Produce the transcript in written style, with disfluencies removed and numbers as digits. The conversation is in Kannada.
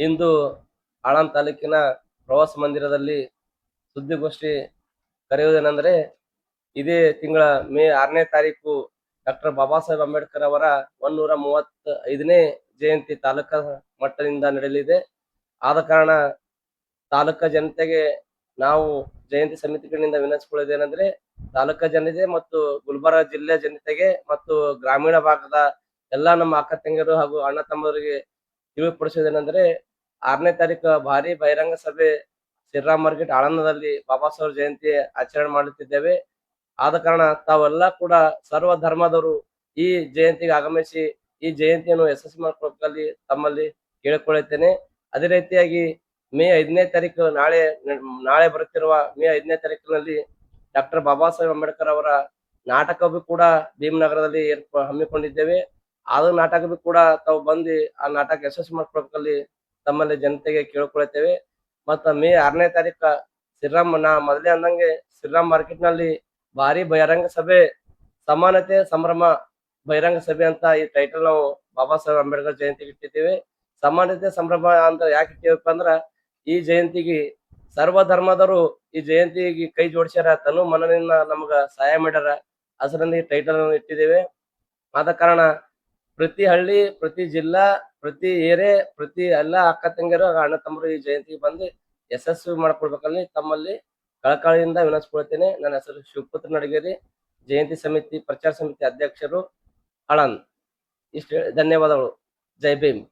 ಇಂದು ಆಳಂದ್ ತಾಲೂಕಿನ ಪ್ರವಾಸ ಮಂದಿರದಲ್ಲಿ ಸುದ್ದಿಗೋಷ್ಠಿ ಕರೆಯುವುದೇನೆಂದರೆ, ಇದೇ ತಿಂಗಳ ಮೇ 6ನೇ ತಾರೀಕು ಡಾಕ್ಟರ್ ಬಾಬಾ ಸಾಹೇಬ್ ಅಂಬೇಡ್ಕರ್ ಅವರ 135ನೇ ಜಯಂತಿ ತಾಲೂಕಾ ಮಟ್ಟದಿಂದ ನಡೆಯಲಿದೆ. ಆದ ಕಾರಣ ತಾಲೂಕಾ ಜನತೆಗೆ ನಾವು ಜಯಂತಿ ಸಮಿತಿ ಕಡೆಯಿಂದ ವಿನಂತಿಸಿಕೊಳ್ಳುವುದೇನೆಂದರೆ, ತಾಲೂಕಾ ಜನತೆ ಮತ್ತು ಗುಲ್ಬರ್ಗ ಜಿಲ್ಲೆ ಜನತೆಗೆ ಮತ್ತು ಗ್ರಾಮೀಣ ಭಾಗದ ಎಲ್ಲಾ ನಮ್ಮ ಅಕ್ಕ ತಂಗಿಯರು ಹಾಗೂ ಅಣ್ಣ ತಮ್ಮವರಿಗೆ ತಿಳಿಪಡಿಸುವುದೇನೆಂದರೆ, 6ನೇ ತಾರೀಕು ಭಾರಿ ಬಹಿರಂಗ ಸಭೆ ಶ್ರೀರಾಮ್ ಮಾರ್ಕೆಟ್ ಆಳಂದದಲ್ಲಿ ಬಾಬಾ ಸಾಹೇಬ್ ಜಯಂತಿ ಆಚರಣೆ ಮಾಡುತ್ತಿದ್ದೇವೆ. ಆದ ಕಾರಣ ತಾವೆಲ್ಲ ಕೂಡ ಸರ್ವ ಧರ್ಮದವರು ಈ ಜಯಂತಿಗೆ ಆಗಮಿಸಿ ಈ ಜಯಂತಿಯನ್ನು ಯಶಸ್ವಿ ಮಾಡಿಕೊಳ್ಳಬೇಕಲ್ಲಿ ತಮ್ಮಲ್ಲಿ ಕೇಳಿಕೊಳ್ಳುತ್ತೇನೆ. ಅದೇ ರೀತಿಯಾಗಿ ಮೇ 5ನೇ ತಾರೀಕು ನಾಳೆ ಬರುತ್ತಿರುವ ಮೇ 5ನೇ ತಾರೀಕಿನಲ್ಲಿ ಡಾಕ್ಟರ್ ಬಾಬಾ ಸಾಹೇಬ್ ಅಂಬೇಡ್ಕರ್ ಅವರ ನಾಟಕ ಕೂಡ ಭೀಮನಗರದಲ್ಲಿ ಹಮ್ಮಿಕೊಂಡಿದ್ದೇವೆ. ಅದು ನಾಟಕ ಕೂಡ ತಾವು ಬಂದು ಆ ನಾಟಕ ಯಶಸ್ವಿ ಮಾಡ್ಕೊಳ್ಬೇಕಲ್ಲಿ ತಮ್ಮಲ್ಲಿ ಜನತೆಗೆ ಕೇಳಿಕೊಳ್ಳುತ್ತೇವೆ. ಮತ್ತ ಮೇ 6ನೇ ತಾರೀಕ ನಾ ಮೊದಲೇ ಅಂದಂಗೆ ಶ್ರೀರಾಮ್ ಮಾರ್ಕೆಟ್ ನಲ್ಲಿ ಭಾರಿ ಬಹಿರಂಗ ಸಭೆ, ಸಮಾನತೆ ಸಂಭ್ರಮ ಬಹಿರಂಗ ಸಭೆ ಅಂತ ಈ ಟೈಟಲ್ ನಾವು ಬಾಬಾ ಸಾಹೇಬ್ ಅಂಬೇಡ್ಕರ್ ಜಯಂತಿಗೆ ಇಟ್ಟಿದ್ದೇವೆ. ಸಮಾನತೆ ಸಂಭ್ರಮ ಅಂತ ಯಾಕೆ ಇಟ್ಟಿವಪ್ಪ ಅಂದ್ರ, ಈ ಜಯಂತಿಗೆ ಸರ್ವ ಧರ್ಮದವರು ಈ ಜಯಂತಿಗೆ ಕೈ ಜೋಡಿಸ್ಯಾರ, ತನು ಮನನಿಂದ ನಮಗ ಸಹಾಯ ಮಾಡ್ಯಾರ. ಅದರಿಂದ ಈ ಟೈಟಲ್ ಇಟ್ಟಿದ್ದೇವೆ. ಆದ ಕಾರಣ ಪ್ರತಿ ಹಳ್ಳಿ, ಪ್ರತಿ ಜಿಲ್ಲಾ, ಪ್ರತಿ ಏರಿಯಾ, ಪ್ರತಿ ಎಲ್ಲಾ ಅಕ್ಕ ತಂಗಿಯರು ಅಣ್ಣ ತಮ್ಮರು ಈ ಜಯಂತಿಗೆ ಬಂದು ಯಶಸ್ವಿ ಮಾಡ್ಕೊಳ್ಬೇಕಲ್ಲಿ ತಮ್ಮಲ್ಲಿ ಕಳಕಳಿಯಿಂದ ವಿನಂತಿಸಿಕೊಳ್ತೇನೆ. ನನ್ನ ಹೆಸರು ಶಿವಪುತ್ರ ನಡಗೇರಿ, ಜಯಂತಿ ಸಮಿತಿ ಪ್ರಚಾರ ಸಮಿತಿ ಅಧ್ಯಕ್ಷರು, ಆಳಂದ್. ಇಷ್ಟು ಧನ್ಯವಾದಗಳು. ಜೈ ಭೀಮ್.